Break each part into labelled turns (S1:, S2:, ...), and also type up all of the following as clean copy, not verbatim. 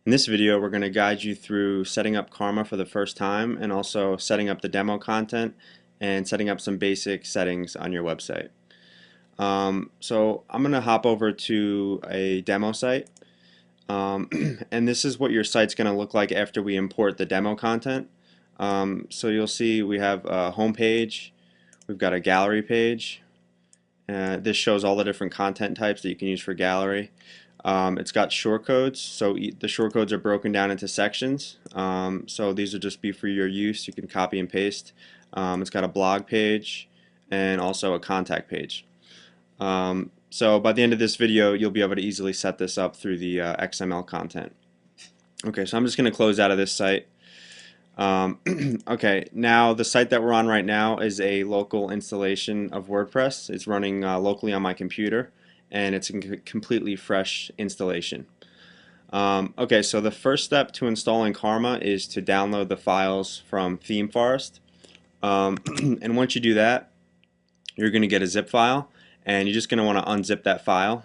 S1: In this video, we're going to guide you through setting up Karma for the first time and also setting up the demo content and setting up some basic settings on your website. So I'm going to hop over to a demo site, and this is what your site's going to look like after we import the demo content. So you'll see we have a home page, we've got a gallery page. This shows all the different content types that you can use for gallery. It's got shortcodes, so the shortcodes are broken down into sections. So these will just be for your use. You can copy and paste. It's got a blog page and also a contact page. So by the end of this video, you'll be able to easily set this up through the XML content. Okay, so I'm just going to close out of this site. Okay, now the site that we're on right now is a local installation of WordPress. It's running locally on my computer, and it's a completely fresh installation. Okay, so the first step to installing Karma is to download the files from ThemeForest. And once you do that, you're going to get a zip file, and you're just going to want to unzip that file.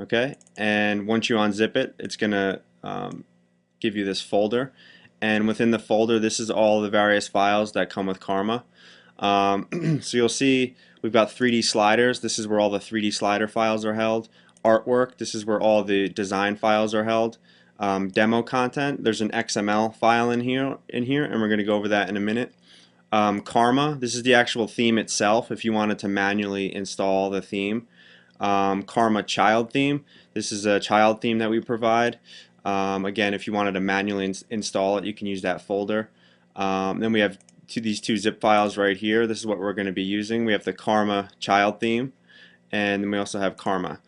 S1: Okay, and once you unzip it, it's going to give you this folder, and within the folder this is all the various files that come with Karma. So you'll see we've got 3D sliders. This is where all the 3D slider files are held. Artwork, this is where all the design files are held. Demo content, there's an XML file in here, and we're going to go over that in a minute. Karma, this is the actual theme itself if you wanted to manually install the theme. Karma child theme, this is a child theme that we provide. Again, if you wanted to manually install it, you can use that folder. Then we have these two zip files right here. This is what we're going to be using. We have the Karma child theme, and then we also have Karma.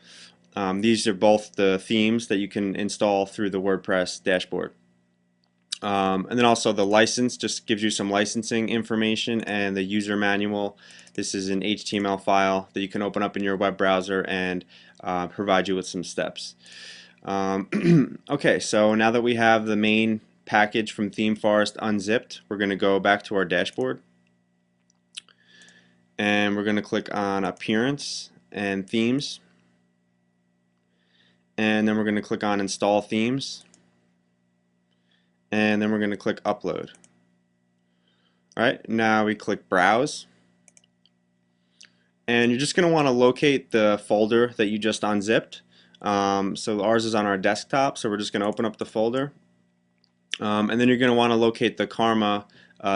S1: These are both the themes that you can install through the WordPress dashboard. And then also the license just gives you some licensing information, and the user manual. This is an HTML file that you can open up in your web browser and provide you with some steps. Okay, so now that we have the main package from ThemeForest unzipped, we're going to go back to our dashboard, and we're going to click on Appearance and Themes, and then we're going to click on Install Themes, and then we're going to click Upload. Alright, now we click Browse, and you're just going to want to locate the folder that you just unzipped. So ours is on our desktop, so we're just going to open up the folder, and then you're going to want to locate the Karma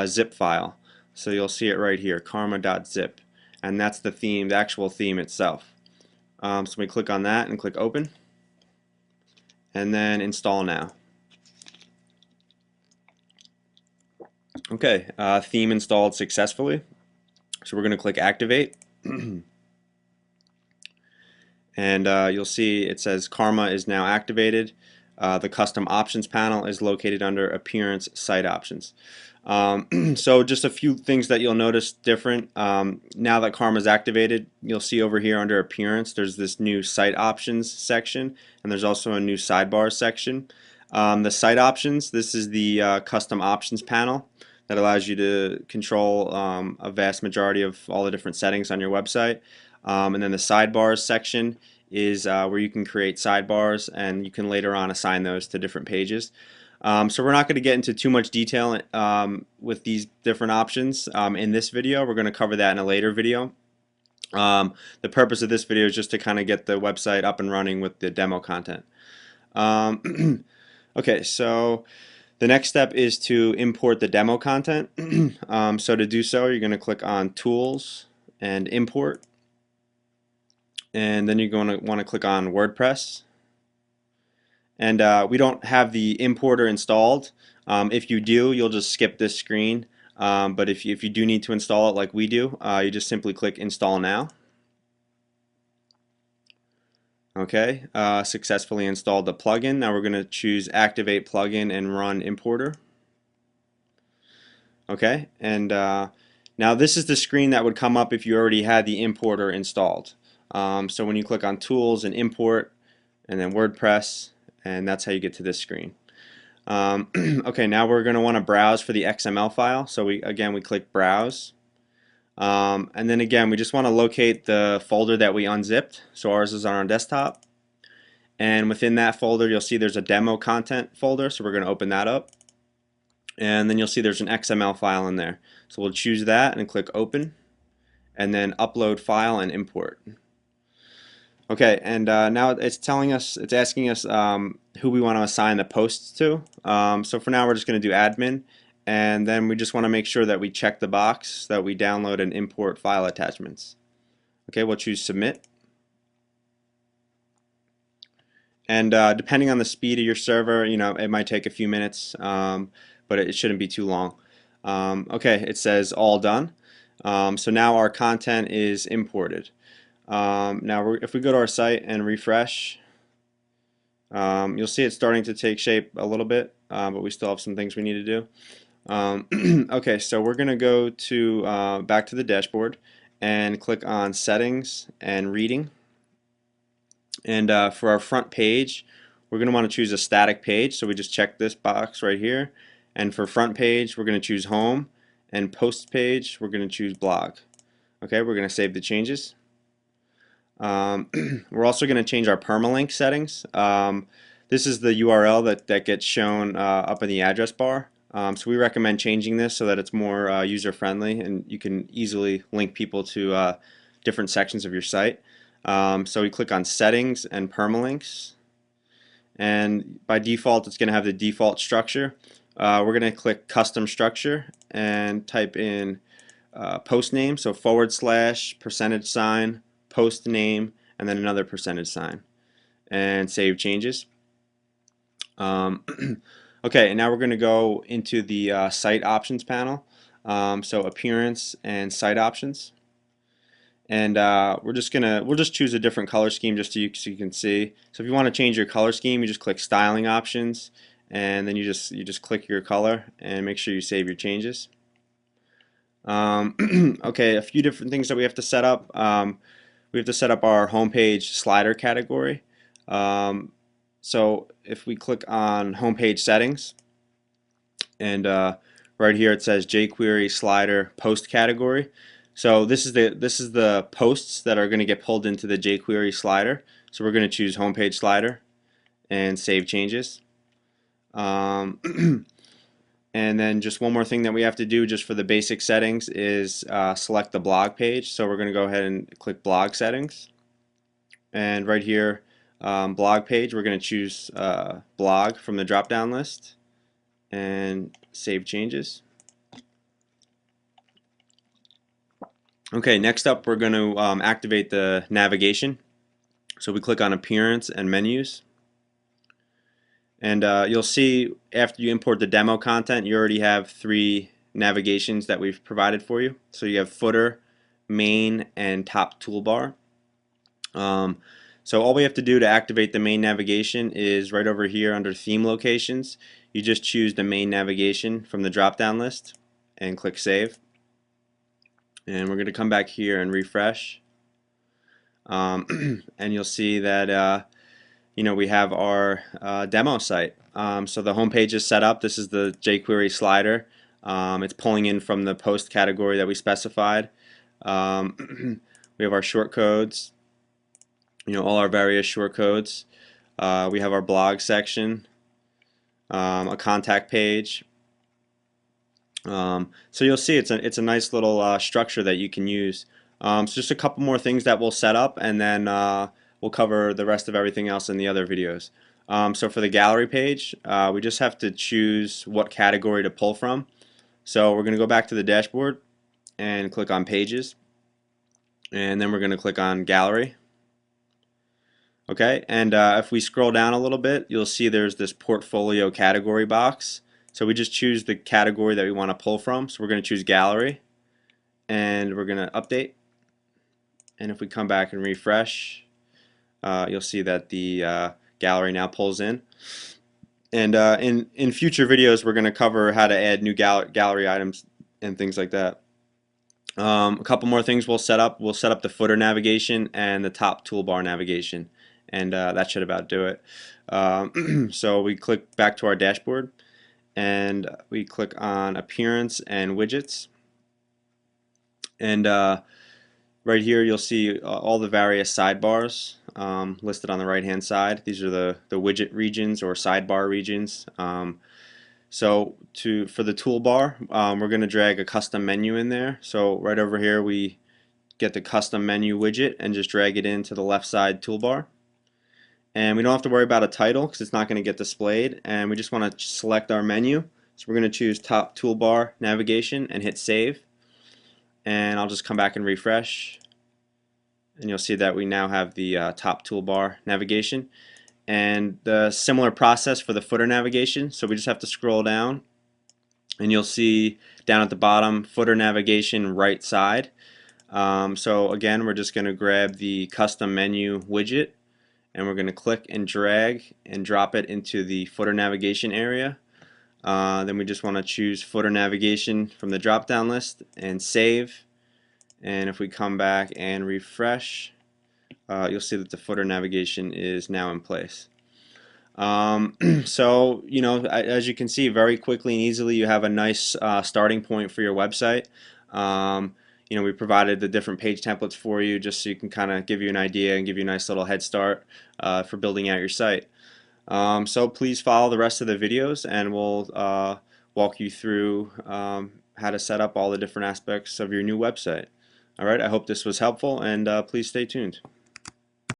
S1: zip file. So you'll see it right here, karma.zip, and that's the theme, the actual theme itself. So we click on that and click Open, and then Install Now. Okay, theme installed successfully. So we're going to click Activate. And you'll see it says Karma is now activated. The custom options panel is located under Appearance Site Options. So just a few things that you'll notice different. Now that Karma is activated, you'll see over here under Appearance there's this new Site Options section, and there's also a new Sidebar section. The Site Options, this is the custom options panel that allows you to control a vast majority of all the different settings on your website. And then the sidebars section is where you can create sidebars, and you can later on assign those to different pages. So we're not going to get into too much detail with these different options in this video. We're going to cover that in a later video. The purpose of this video is just to kind of get the website up and running with the demo content. Okay, so the next step is to import the demo content. So to do so, you're going to click on Tools and Import. And then you're going to want to click on WordPress. And we don't have the importer installed. If you do, you'll just skip this screen. But if you do need to install it like we do, you just simply click Install Now. Okay, successfully installed the plugin. Now we're going to choose Activate Plugin and Run Importer. Okay, and now this is the screen that would come up if you already had the importer installed. So when you click on Tools and Import and then WordPress, and that's how you get to this screen. Okay, now we're going to want to browse for the XML file. So we click Browse. And then again, we just want to locate the folder that we unzipped. So ours is on our desktop. And within that folder, you'll see there's a demo content folder, so we're going to open that up. And then you'll see there's an XML file in there. So we'll choose that and click open, and then upload file and import. Okay, and now it's telling us, it's asking us who we want to assign the posts to. So for now we're just going to do admin, and then we just want to make sure that we check the box that we download and import file attachments. Okay, we'll choose submit. And depending on the speed of your server, it might take a few minutes, but it shouldn't be too long. Okay, it says all done. So now our content is imported. Now if we go to our site and refresh, you'll see it's starting to take shape a little bit, but we still have some things we need to do. Okay, so we're going to go to back to the dashboard and click on settings and reading. And for our front page, we're going to want to choose a static page, so we just check this box right here. And for front page, we're going to choose home, and post page, we're going to choose blog. Okay, we're going to save the changes. We're also going to change our permalink settings. This is the URL that gets shown up in the address bar. So we recommend changing this so that it's more user-friendly and you can easily link people to different sections of your site. So we click on settings and permalinks, and by default it's going to have the default structure. We're going to click custom structure and type in post name, so /% post name and then another %, and save changes. Okay, and now we're going to go into the site options panel, so appearance and site options. And we'll just choose a different color scheme just so you can see. So if you want to change your color scheme, you just click styling options, and then you just click your color and make sure you save your changes. Okay, a few different things that we have to set up. We have to set up our homepage slider category. So if we click on homepage settings, and right here it says jQuery slider post category. So this is the posts that are going to get pulled into the jQuery slider. So we're going to choose homepage slider and save changes. And then just one more thing that we have to do just for the basic settings is select the blog page. So we're going to go ahead and click blog settings. And right here, blog page, we're going to choose blog from the drop down list and save changes. Okay, next up we're going to activate the navigation. So we click on appearance and menus. And you'll see after you import the demo content, you already have 3 navigations that we've provided for you. So you have footer, main, and top toolbar. So all we have to do to activate the main navigation is right over here under theme locations. You just choose the main navigation from the drop down list and click save. And we're going to come back here and refresh. And you'll see that we have our demo site. So the home page is set up. This is the jQuery slider. It's pulling in from the post category that we specified. We have our shortcodes, all our various shortcodes. We have our blog section, a contact page. So you'll see it's a nice little structure that you can use. So just a couple more things that we'll set up, and then we'll cover the rest of everything else in the other videos. So for the gallery page, we just have to choose what category to pull from. So we're going to go back to the dashboard and click on pages, and then we're going to click on gallery. Okay, and if we scroll down a little bit, you'll see there's this portfolio category box. So we just choose the category that we want to pull from. So we're going to choose gallery, and we're going to update. And if we come back and refresh, you'll see that the gallery now pulls in. And in future videos, we're going to cover how to add new gallery items and things like that. A couple more things we'll set up. We'll set up the footer navigation and the top toolbar navigation, and that should about do it. So we click back to our dashboard, and we click on appearance and widgets, and Right here you'll see all the various sidebars listed on the right hand side. These are the widget regions or sidebar regions. For the toolbar, we're going to drag a custom menu in there. So right over here we get the custom menu widget and just drag it into the left side toolbar. And we don't have to worry about a title because it's not going to get displayed, and we just want to select our menu. So we're going to choose top toolbar navigation and hit save, and I'll just come back and refresh, and you'll see that we now have the top toolbar navigation and the similar process for the footer navigation. So we just have to scroll down and you'll see down at the bottom footer navigation right side. So again, we're just going to grab the custom menu widget and we're going to click and drag and drop it into the footer navigation area. Then we just want to choose footer navigation from the drop down list and save, and if we come back and refresh, you'll see that the footer navigation is now in place. So as you can see, very quickly and easily you have a nice starting point for your website. We provided the different page templates for you just so you can kind of give you an idea and give you a nice little head start for building out your site. So please follow the rest of the videos and we'll walk you through how to set up all the different aspects of your new website. Alright, I hope this was helpful, and please stay tuned.